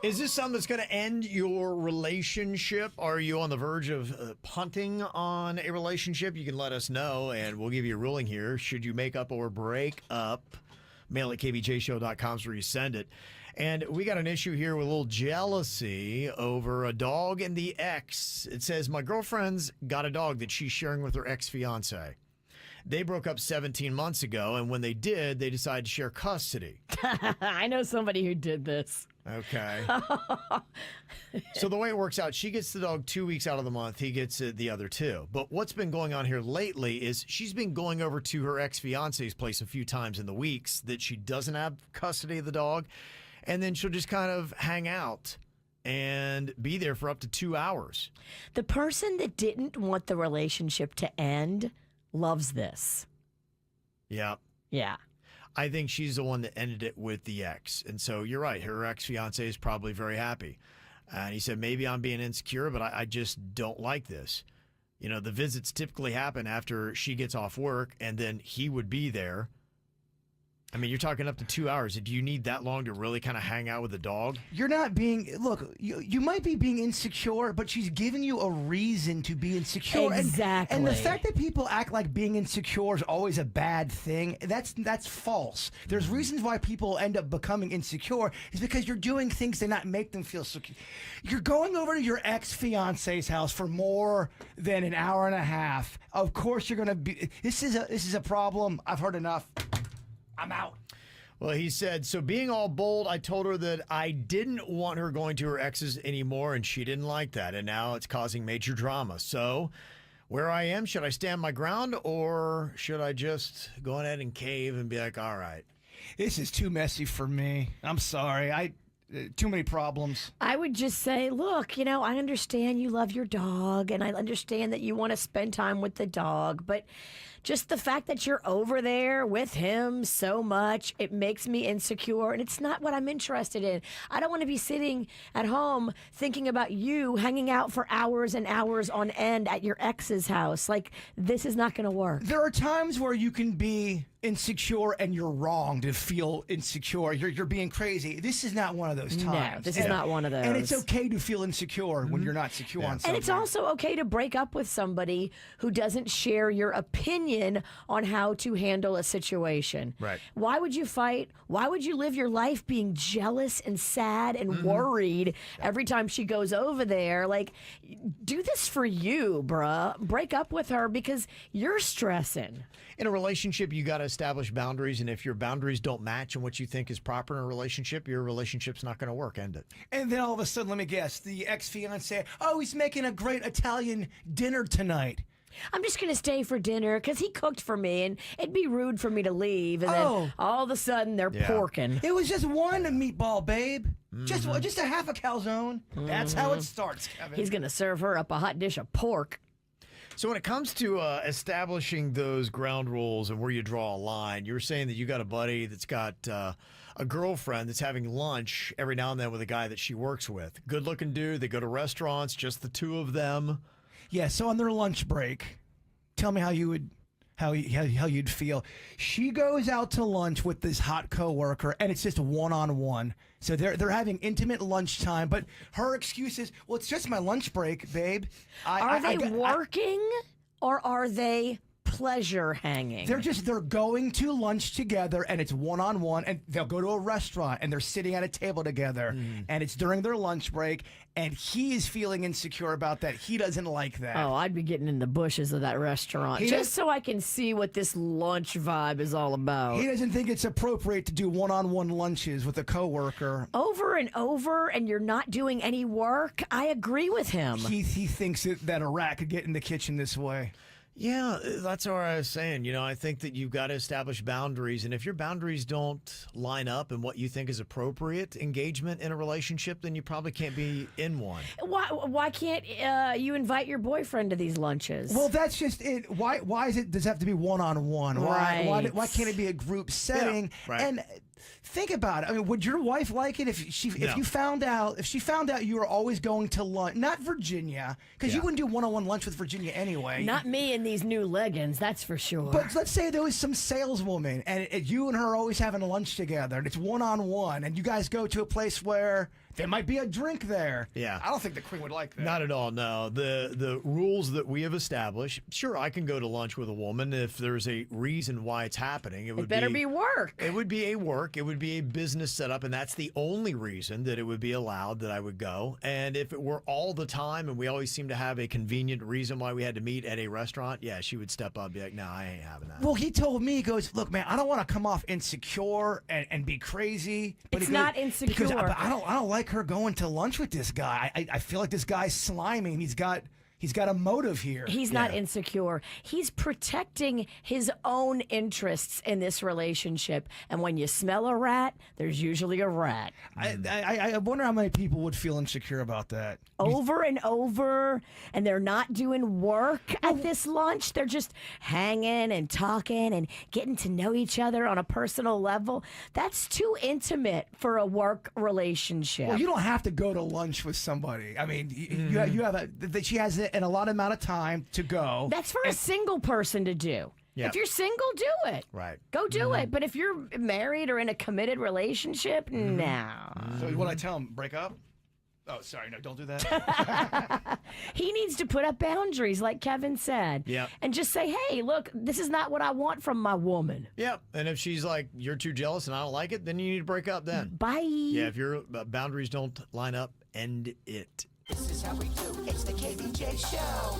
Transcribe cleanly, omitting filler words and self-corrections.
Is this something that's going to end your relationship? Are you on the verge of punting on a relationship? You can let us know, and we'll give you a ruling here. Should you make up or break up? Mail at kbjshow.com is where you send it. And we got an issue here with a little jealousy over a dog and the ex. It says, my girlfriend's got a dog that she's sharing with her ex-fiance. They broke up 17 months ago, and when they did, they decided to share custody. I know somebody who did this. Okay. So the way it works out, she gets the dog 2 weeks out of the month. He gets the other two. But what's been going on here lately is she's been going over to her ex-fiance's place a few times in the weeks that she doesn't have custody of the dog. And then she'll just kind of hang out and be there for up to 2 hours. The person that didn't want the relationship to end loves this. Yeah. Yeah. I think she's the one that ended it with the ex. And so you're right. Her ex-fiance is probably very happy. And he said, maybe I'm being insecure, but I just don't like this. You know, the visits typically happen after she gets off work, and then he would be there. I mean, you're talking up to 2 hours. Do you need that long to really kind of hang out with the dog? You're not being, look, you might be being insecure, but she's giving you a reason to be insecure. Exactly. And the fact that people act like being insecure is always a bad thing, that's false. There's reasons why people end up becoming insecure is because you're doing things that not make them feel secure. You're going over to your ex-fiance's house for more than an hour and a half. Of course you're going to be, this is a problem. I've heard enough. I'm out. Well, he said, so being all bold, I told her that I didn't want her going to her exes anymore, and she didn't like that. And now it's causing major drama. So where I am, should I stand my ground, or should I just go ahead and cave and be like, all right? This is too messy for me. I'm sorry. Too many problems. I would just say, look, I understand you love your dog, and I understand that you want to spend time with the dog, but just the fact that you're over there with him so much, it makes me insecure, and it's not what I'm interested in. I don't want to be sitting at home thinking about you hanging out for hours and hours on end at your ex's house. Like, this is not going to work. There are times where you can be insecure and you're wrong to feel insecure. You're being crazy. This is not one of those times. No, this is not one of those. And it's okay to feel insecure when you're not secure on something. And it's also okay to break up with somebody who doesn't share your opinion on how to handle a situation. Right. Why would you fight? Why would you live your life being jealous and sad and worried every time she goes over there? Like, do this for you, bruh. Break up with her because you're stressing. In a relationship, you got to establish boundaries, and if your boundaries don't match and what you think is proper in a relationship, your relationship's not going to work. End it. And then all of a sudden, let me guess, the ex-fiance, oh, he's making a great Italian dinner tonight. I'm just going to stay for dinner because he cooked for me, and it'd be rude for me to leave. And then all of a sudden, they're porking. It was just one meatball, babe. Just a half a calzone. That's how it starts, Kevin. He's going to serve her up a hot dish of pork. So when it comes to establishing those ground rules and where you draw a line, you were saying that you got a buddy that's got a girlfriend that's having lunch every now and then with a guy that she works with. Good-looking dude. They go to restaurants, just the two of them. Yeah, so on their lunch break, tell me how you'd feel. She goes out to lunch with this hot coworker, and it's just one-on-one. So they're having intimate lunchtime, but her excuse is, well, it's just my lunch break, babe. Are they working or are they pleasure hanging? They're going to lunch together, and it's one-on-one, and they'll go to a restaurant, and they're sitting at a table together, and it's during their lunch break, and he is feeling insecure about that. He doesn't like that. Oh, I'd be getting in the bushes of that restaurant just so I can see what this lunch vibe is all about. He doesn't think it's appropriate to do one-on-one lunches with a coworker. Over and over, and you're not doing any work? I agree with him. He thinks that a rat could get in the kitchen this way. Yeah, that's what I was saying. I think that you've got to establish boundaries. And if your boundaries don't line up and what you think is appropriate engagement in a relationship, then you probably can't be in one. Why can't you invite your boyfriend to these lunches? Well, that's just it. Why does it have to be one-on-one? Right. Why can't it be a group setting? Yeah, right. And think about it. I mean, would your wife like it if she found out you were always going to lunch? Not Virginia, because you wouldn't do one-on-one lunch with Virginia anyway. Not me in these new leggings, that's for sure. But let's say there was some saleswoman, and you and her are always having lunch together, and it's one-on-one, and you guys go to a place where There might be a drink there. Yeah. I don't think the queen would like that. Not at all, no. The rules that we have established, sure, I can go to lunch with a woman if there's a reason why it's happening. It would Better be work. It would be a work. It would be a business setup, and that's the only reason that it would be allowed that I would go. And if it were all the time and we always seem to have a convenient reason why we had to meet at a restaurant, yeah, she would step up and be like, no, I ain't having that. Well, he told me, he goes, look, man, I don't want to come off insecure and be crazy. But It's he goes, not insecure. Because I don't like her going to lunch with this guy. I feel like this guy's slimy and he's got a motive here. He's not insecure. He's protecting his own interests in this relationship. And when you smell a rat, there's usually a rat. I wonder how many people would feel insecure about that. Over and over, and they're not doing work at this lunch. They're just hanging and talking and getting to know each other on a personal level. That's too intimate for a work relationship. Well, you don't have to go to lunch with somebody. I mean, you have she has an allotted amount of time to go. That's for a single person to do. Yep. If you're single, do it. Right. Go do it. But if you're married or in a committed relationship, no. So what I tell him, break up? Oh, sorry, no, don't do that. He needs to put up boundaries, like Kevin said. Yep. And just say, hey, look, this is not what I want from my woman. Yeah, and if she's like, you're too jealous and I don't like it, then you need to break up then. Bye. Yeah, if your boundaries don't line up, end it. This is how we do. It's the KVJ Show.